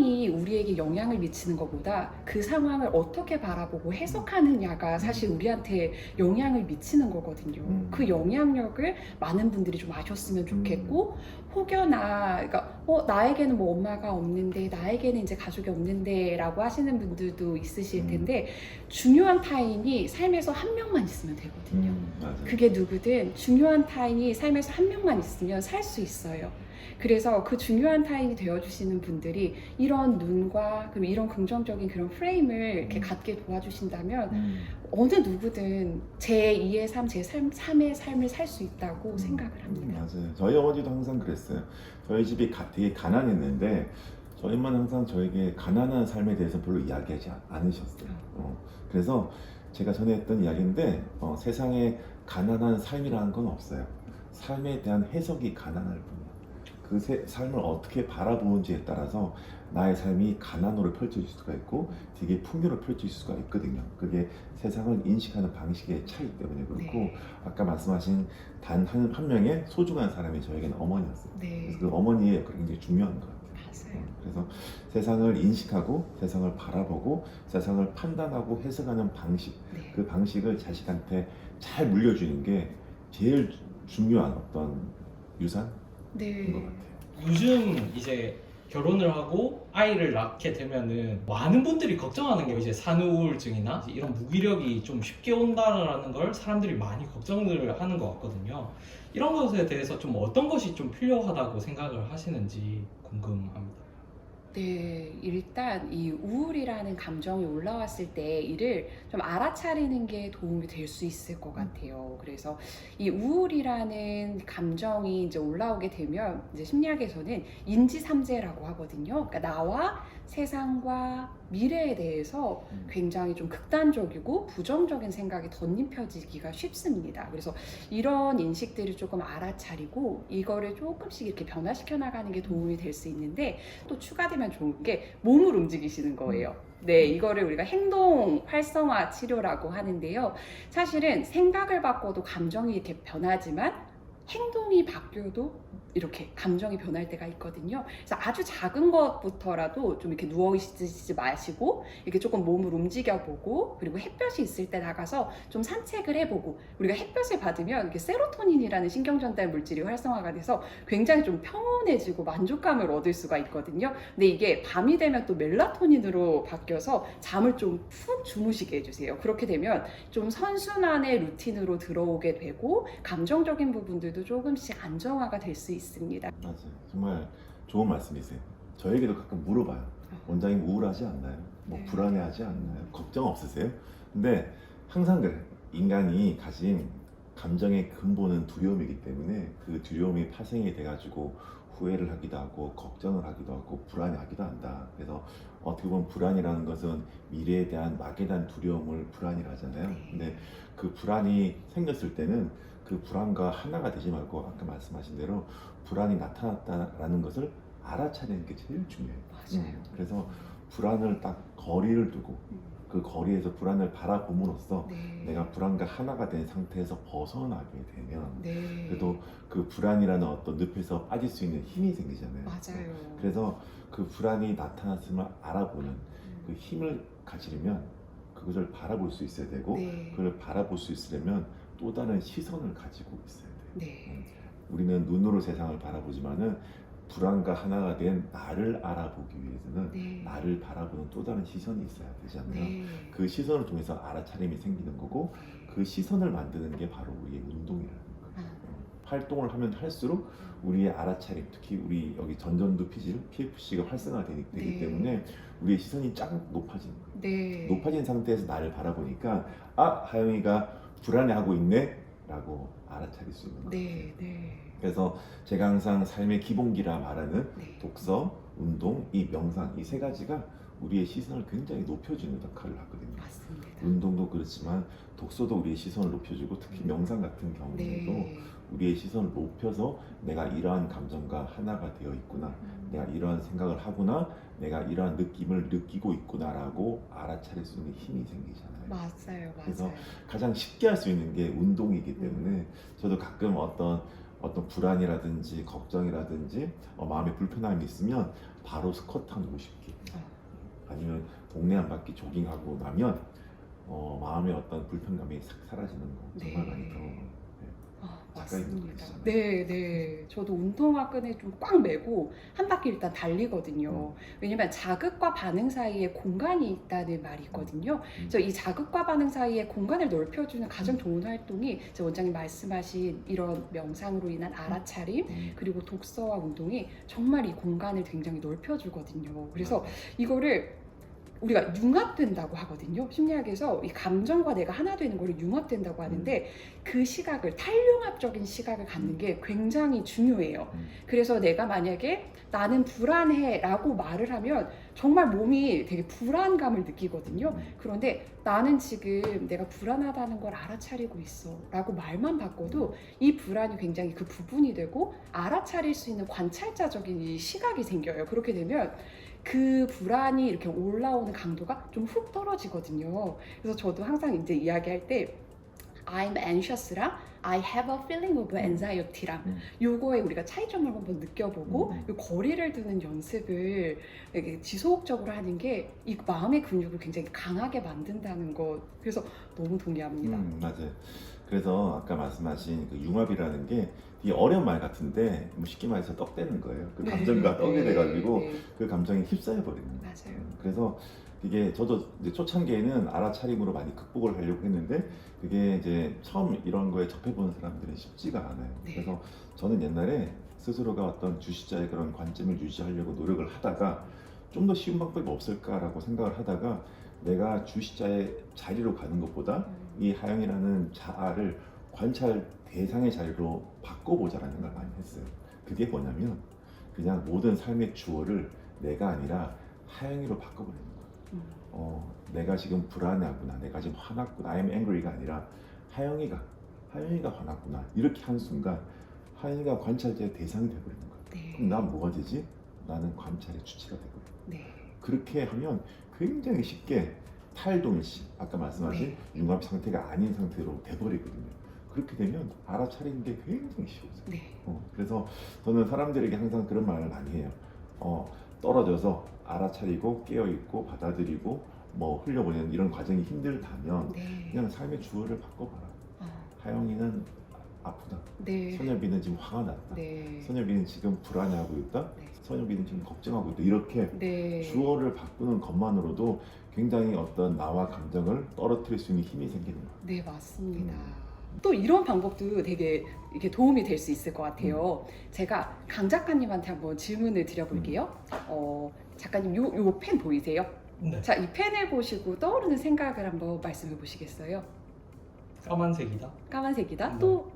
상황이 우리에게 영향을 미치는 것보다 그 상황을 어떻게 바라보고 해석하느냐가 사실 우리한테 영향을 미치는 거거든요. 그 영향력을 많은 분들이 좀 아셨으면 좋겠고, 혹여나 그러니까 나에게는 뭐 엄마가 없는데, 나에게는 이제 가족이 없는데 라고 하시는 분들도 있으실 텐데, 중요한 타인이 삶에서 한 명만 있으면 되거든요. 맞아요. 그게 누구든 중요한 타인이 삶에서 한 명만 있으면 살 수 있어요. 그래서 그 중요한 타인이 되어주시는 분들이 이런 눈과 그리고 이런 긍정적인 그런 프레임을 이렇게 갖게 도와주신다면 어느 누구든 제2의 삶, 제3의 삶을 살 수 있다고 생각을 합니다. 맞아요. 저희 어머니도 항상 그랬어요. 저희 집이 되게 가난했는데 저희 엄마는 항상 저에게 가난한 삶에 대해서 별로 이야기하지 않으셨어요. 그래서 제가 전에 했던 이야기인데 세상에 가난한 삶이라는 건 없어요. 삶에 대한 해석이 가난할 뿐이에요. 그 삶을 어떻게 바라보는지에 따라서 나의 삶이 가난으로 펼쳐질 수가 있고 되게 풍요로 펼쳐질 수가 있거든요. 그게 세상을 인식하는 방식의 차이 때문에 그렇고, 네. 아까 말씀하신 단 한 명의 소중한 사람이 저에게는 어머니였어요. 네. 그래서 그 어머니의 역할이 굉장히 중요한 것 같아요. 맞아요. 그래서 세상을 인식하고 세상을 바라보고 세상을 판단하고 해석하는 방식, 네. 그 방식을 자식한테 잘 물려주는 게 제일 중요한 어떤 유산인 것 네. 같아요. 요즘 이제 결혼을 하고 아이를 낳게 되면은 많은 분들이 걱정하는 게 이제 산후 우울증이나 이제 이런 무기력이 좀 쉽게 온다라는 걸 사람들이 많이 걱정을 하는 것 같거든요. 이런 것에 대해서 좀 어떤 것이 좀 필요하다고 생각을 하시는지 궁금합니다. 네, 일단 이 우울이라는 감정이 올라왔을 때 이를 좀 알아차리는 게 도움이 될 수 있을 것 같아요. 그래서 이 우울이라는 감정이 이제 올라오게 되면 이제 심리학에서는 인지삼재라고 하거든요. 그러니까 나와 세상과 미래에 대해서 굉장히 좀 극단적이고 부정적인 생각이 덧입혀지기가 쉽습니다. 그래서 이런 인식들을 조금 알아차리고 이거를 조금씩 이렇게 변화시켜 나가는 게 도움이 될 수 있는데, 또 추가되면 좋은 게 몸을 움직이시는 거예요. 네, 이거를 우리가 행동 활성화 치료라고 하는데요. 사실은 생각을 바꿔도 감정이 이렇게 변하지만 행동이 바뀌어도 이렇게 감정이 변할 때가 있거든요. 그래서 아주 작은 것부터라도 좀 이렇게 누워 있지 마시고 이렇게 조금 몸을 움직여보고, 그리고 햇볕이 있을 때 나가서 좀 산책을 해보고, 우리가 햇볕을 받으면 이렇게 세로토닌이라는 신경전달 물질이 활성화가 돼서 굉장히 좀 평온해지고 만족감을 얻을 수가 있거든요. 근데 이게 밤이 되면 또 멜라토닌으로 바뀌어서 잠을 좀 푹 주무시게 해주세요. 그렇게 되면 좀 선순환의 루틴으로 들어오게 되고 감정적인 부분들도 조금씩 안정화가 될 수 있습니다. 맞아요. 정말 좋은 말씀이세요. 저에게도 가끔 물어봐요. 원장님 우울하지 않나요? 뭐 네. 불안해하지 않나요? 걱정 없으세요? 근데 항상 그래. 인간이 가진 감정의 근본은 두려움이기 때문에 그 두려움이 파생이 돼가지고 후회를 하기도 하고 걱정을 하기도 하고 불안해하기도 한다. 그래서 어떻게 보면 불안이라는 것은 미래에 대한 막연한 두려움을 불안이라 하잖아요. 근데 그 불안이 생겼을 때는 그 불안과 하나가 되지 말고 아까 말씀하신 대로 불안이 나타났다라는 것을 알아차리는 게 제일 중요해요. 맞아요. 그래서 불안을 딱 거리를 두고 그 거리에서 불안을 바라봄으로써 네. 내가 불안과 하나가 된 상태에서 벗어나게 되면 네. 그래도 그 불안이라는 어떤 늪에서 빠질 수 있는 힘이 생기잖아요. 맞아요. 그래서 그 불안이 나타났음을 알아보는 그 힘을 가지려면 그것을 바라볼 수 있어야 되고, 네. 그걸 바라볼 수 있으려면 또 다른 시선을 가지고 있어야 돼요. 네. 우리는 눈으로 세상을 바라보지만은 불안과 하나가 된 나를 알아보기 위해서는 네. 나를 바라보는 또 다른 시선이 있어야 되잖아요. 네. 그 시선을 통해서 알아차림이 생기는 거고, 그 시선을 만드는 게 바로 우리의 운동이라는 거예요. 활동을 하면 할수록 우리의 알아차림, 특히 우리 여기 전전두 피질, PFC가 활성화되기 네. 때문에 우리의 시선이 쫙 높아지는 거예요. 네. 높아진 상태에서 나를 바라보니까 하영이가 불안해하고 있네 라고 알아차릴 수 있는 거예요. 네. 네. 그래서 제가 항상 삶의 기본기라 말하는 네. 독서, 운동, 이 명상, 이 세 가지가 우리의 시선을 굉장히 높여주는 역할을 하거든요. 맞습니다. 운동도 그렇지만 독서도 우리의 시선을 높여주고, 특히 명상 같은 경우에도 네. 우리의 시선을 높여서 내가 이러한 감정과 하나가 되어 있구나, 내가 이러한 생각을 하구나, 내가 이러한 느낌을 느끼고 있구나라고 알아차릴 수 있는 힘이 생기잖아요. 맞아요. 그래서 맞아요. 가장 쉽게 할 수 있는 게 운동이기 때문에 저도 가끔 어떤 어떤 불안이라든지 걱정이라든지 마음에 불편함이 있으면 바로 스쿼트 한 50개 아니면 동네 한 바퀴 조깅하고 나면 마음의 어떤 불편감이 싹 사라지는 거 정말 네. 많이 경험해요. 작가님도 맞습니다. 그러시잖아요. 네, 네. 저도 운동화 끈에 좀 꽉 매고 한 바퀴 일단 달리거든요. 왜냐면 자극과 반응 사이에 공간이 있다는 말이 있거든요. 그래서 이 자극과 반응 사이에 공간을 넓혀주는 가장 좋은 활동이 이제 원장님 말씀하신 이런 명상으로 인한 알아차림 그리고 독서와 운동이 정말 이 공간을 굉장히 넓혀주거든요. 그래서 이거를 우리가 융합된다고 하거든요. 심리학에서 이 감정과 내가 하나 되는 거를 융합된다고 하는데 그 시각을 탈융합적인 시각을 갖는 게 굉장히 중요해요. 그래서 내가 만약에 나는 불안해 라고 말을 하면 정말 몸이 되게 불안감을 느끼거든요. 그런데 나는 지금 내가 불안하다는 걸 알아차리고 있어 라고 말만 바꿔도 이 불안이 굉장히 그 부분이 되고 알아차릴 수 있는 관찰자적인 이 시각이 생겨요. 그렇게 되면 그 불안이 이렇게 올라오는 강도가 좀 훅 떨어지거든요. 그래서 저도 항상 이제 이야기할 때 I'm anxious랑 I have a feeling of anxiety랑 요거에 우리가 차이점을 한번 느껴보고 요 거리를 두는 연습을 이렇게 지속적으로 하는 게 이 마음의 근육을 굉장히 강하게 만든다는 것. 그래서 너무 동의합니다. 맞아요. 그래서 아까 말씀하신 그 융합이라는 게 되게 어려운 말 같은데 뭐 쉽게 말해서 떡대는 거예요. 그 감정과 떡이 돼가지고 그 감정에 휩싸여 버리는 거예요. 맞아요. 그래서 이게 저도 이제 초창기에는 알아차림으로 많이 극복을 하려고 했는데 그게 이제 처음 이런 거에 접해보는 사람들은 쉽지가 않아요. 네. 그래서 저는 옛날에 스스로가 어떤 주시자의 그런 관점을 유지하려고 노력을 하다가 좀 더 쉬운 방법이 없을까라고 생각을 하다가 내가 주시자의 자리로 가는 것보다 이 하영이라는 자아를 관찰 대상의 자리로 바꿔보자라는 걸 많이 했어요. 그게 뭐냐면 그냥 모든 삶의 주어를 내가 아니라 하영이로 바꿔버리는 거예요. 내가 지금 불안해하구나, 내가 지금 화났구나, I'm angry가 아니라 하영이가 화났구나 이렇게 한 순간 하영이가 관찰자의 대상이 되어버리는 거예요. 네. 그럼 난 뭐가 되지? 나는 관찰의 주체가 되고요. 네. 그렇게 하면 굉장히 쉽게 탈동일시, 아까 말씀하신 네. 융합 상태가 아닌 상태로 돼버리거든요. 그렇게 되면 알아차리는 게 굉장히 쉬워져요. 네. 그래서 저는 사람들에게 항상 그런 말을 많이 해요. 떨어져서 알아차리고 깨어있고 받아들이고 뭐 흘려보내는 이런 과정이 힘들다면 네. 그냥 삶의 주어를 바꿔봐라. 어, 하영이는 아프다. 네. 선엽이는 지금 화가 났다. 네. 선엽이는 지금 불안해하고 있다. 네. 선엽이는 지금 걱정하고 있다. 이렇게 네. 주어를 바꾸는 것만으로도 굉장히 어떤 나와 감정을 떨어뜨릴 수 있는 힘이 생기는 거예요. 네, 맞습니다. 또 이런 방법도 되게 이렇게 도움이 될 수 있을 것 같아요. 제가 강 작가님한테 한번 질문을 드려볼게요. 작가님, 요 펜 보이세요? 네. 자, 이 펜을 보시고 떠오르는 생각을 한번 말씀해 보시겠어요? 까만색이다. 까만색이다? 네. 또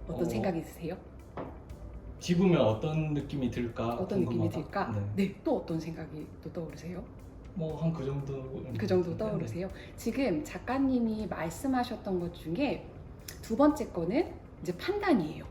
어떤 어, 생각이 있으세요? 집으면 어떤 느낌이 들까? 어떤 느낌이 궁금하다. 들까? 네. 네, 또 어떤 생각이 또 떠오르세요? 뭐 한 그 정도. 그 정도 떠오르세요? 지금 작가님이 말씀하셨던 것 중에 두 번째 거는 이제 판단이에요.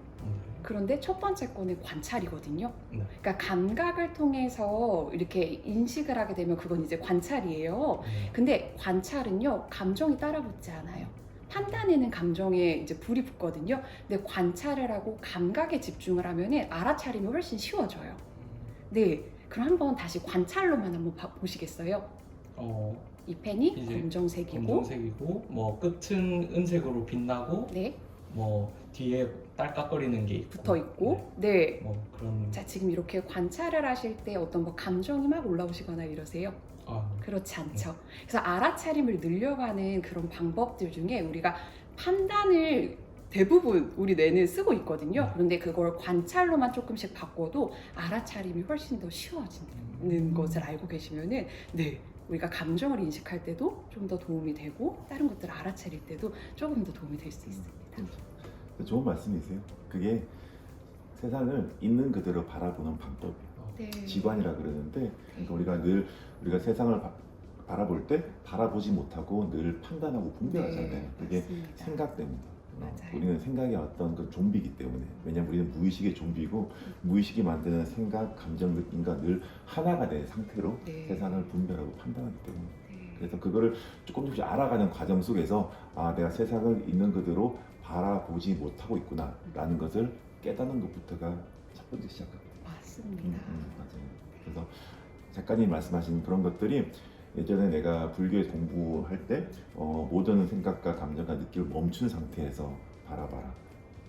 그런데 첫 번째 거는 관찰이거든요. 네. 그러니까 감각을 통해서 이렇게 인식을 하게 되면 그건 이제 관찰이에요. 근데 관찰은요, 감정이 따라붙지 않아요. 판단에는 감정에 이제 불이 붙거든요. 근데 관찰을 하고 감각에 집중을 하면은 알아차림이 훨씬 쉬워져요. 네, 그럼 한번 다시 관찰로만 한번 보시겠어요? 이 펜이 이제 검정색이고, 검정색이고 뭐 끝은 은색으로 빛나고 네, 뭐 뒤에 딸깍거리는 게 있고, 붙어 있고, 네. 뭐 그런. 자, 지금 이렇게 관찰을 하실 때 어떤 뭐 감정이 막 올라오시거나 이러세요? 그렇지 않죠. 그래서 알아차림을 늘려가는 그런 방법들 중에 우리가 판단을 대부분 우리 뇌는 쓰고 있거든요. 그런데 그걸 관찰로만 조금씩 바꿔도 알아차림이 훨씬 더 쉬워지는 것을 알고 계시면은, 네, 우리가 감정을 인식할 때도 좀 더 도움이 되고 다른 것들을 알아차릴 때도 조금 더 도움이 될 수 있습니다. 좋은 말씀이세요. 그게 세상을 있는 그대로 바라보는 방법이에요. 네. 지관이라 그러는데, 그러니까 우리가 세상을 바라볼 때 바라보지 못하고 늘 판단하고 분별하잖아요. 네, 그게 맞습니다. 생각 때문에. 맞아요. 우리는 생각의 어떤 그 좀비이기 때문에. 왜냐면 우리는 무의식의 좀비고 무의식이 만드는 생각, 감정, 느낌과 늘 하나가 된 상태로 네. 세상을 분별하고 판단하기 때문에. 네. 그래서 그거를 조금씩 알아가는 과정 속에서 내가 세상을 있는 그대로 바라보지 못하고 있구나 라는 것을 깨닫는 것부터가 첫 번째 시작합니다. 맞습니다. 맞아요. 그래서 작가님 말씀하신 그런 것들이 예전에 내가 불교에 공부할 때 모든 생각과 감정과 느낌을 멈춘 상태에서 바라봐라.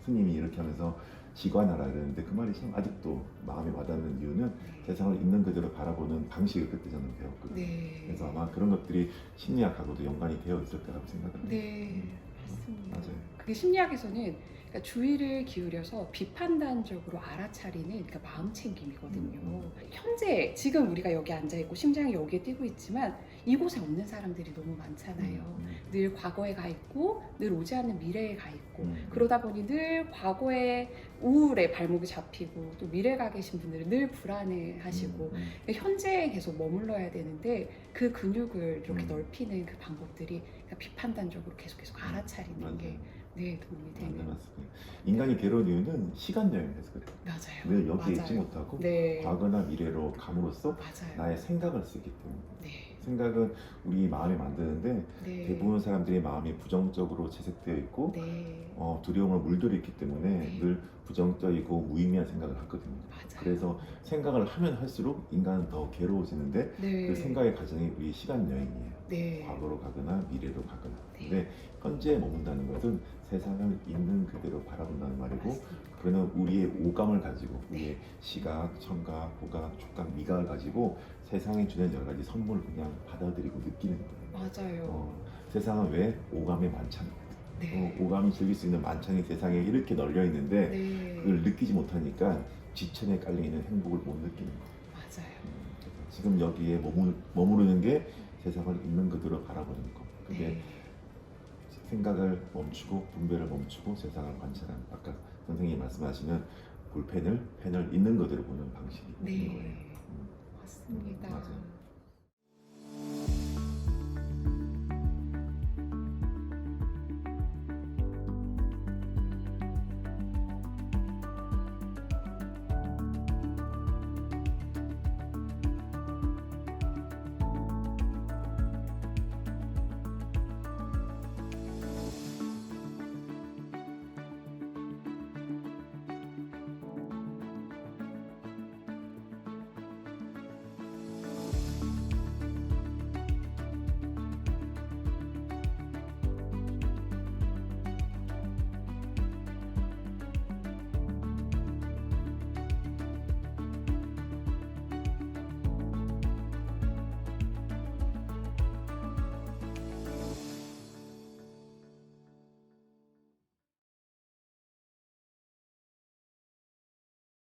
스님이 이렇게 하면서 지관하라 그랬는데 그 말이 참 아직도 마음에 와닿는 이유는 세상을 있는 그대로 바라보는 방식을 그때 저는 배웠거든요. 네. 그래서 아마 그런 것들이 심리학하고도 연관이 되어 있을 거라고 생각합니다. 네, 맞습니다. 맞아요. 그게 심리학에서는 그러니까 주의를 기울여서 비판단적으로 알아차리는 그러니까 마음 챙김이거든요. 현재 지금 우리가 여기 앉아 있고 심장이 여기에 뛰고 있지만 이곳에 없는 사람들이 너무 많잖아요. 늘 과거에 가 있고 늘 오지 않는 미래에 가 있고 그러다 보니 늘 과거의 우울에 발목이 잡히고 또 미래 가 계신 분들은 늘 불안해하시고 현재에 계속 머물러야 되는데 그 근육을 이렇게 넓히는 그 방법들이 그러니까 비판단적으로 계속 알아차리는 게 네, 도움이 되는. 맞습니다. 인간이 괴로운 이유는 시간 여행에서 그래요. 맞아요. 늘 여기에 맞아요. 있지 못하고 네. 과거나 미래로 감으로써 맞아요. 나의 생각을 쓰기 때문에 네. 생각은 우리 마음에 만드는데 네. 대부분 사람들의 마음이 부정적으로 채색되어 있고 네. 두려움을 물들어 있기 때문에 네. 늘 부정적이고 무의미한 생각을 하거든요. 맞아요. 그래서 생각을 하면 할수록 인간은 더 괴로워지는데 네. 그 생각의 과정이 우리 시간 여행이에요. 네. 과거로 가거나 미래로 가거나. 네. 근데 현재에 머문다는 것은 세상을 있는 그대로 바라본다는 말이고 맞습니다. 그거는 우리의 오감을 가지고 우리의 시각, 청각, 고각, 촉각, 미각을 가지고 세상에 주는 여러 가지 선물을 그냥 받아들이고 느끼는 거예요. 맞아요. 세상은 왜 오감의 만찬이에요. 네. 오감이 즐길 수 있는 만찬이 세상에 이렇게 널려 있는데 네. 그걸 느끼지 못하니까 지천에 깔려 있는 행복을 못 느끼는 거예요. 맞아요. 그래서 지금 여기에 머무르는 게 세상을 있는 그대로 바라보는 거. 그게 네. 생각을 멈추고 분별을 멈추고 세상을 관찰하는 아까 선생님이 말씀하시는 볼펜을 펜을 있는 그대로 보는 방식이 있는 네. 거예요. 맞습니다. 맞아요.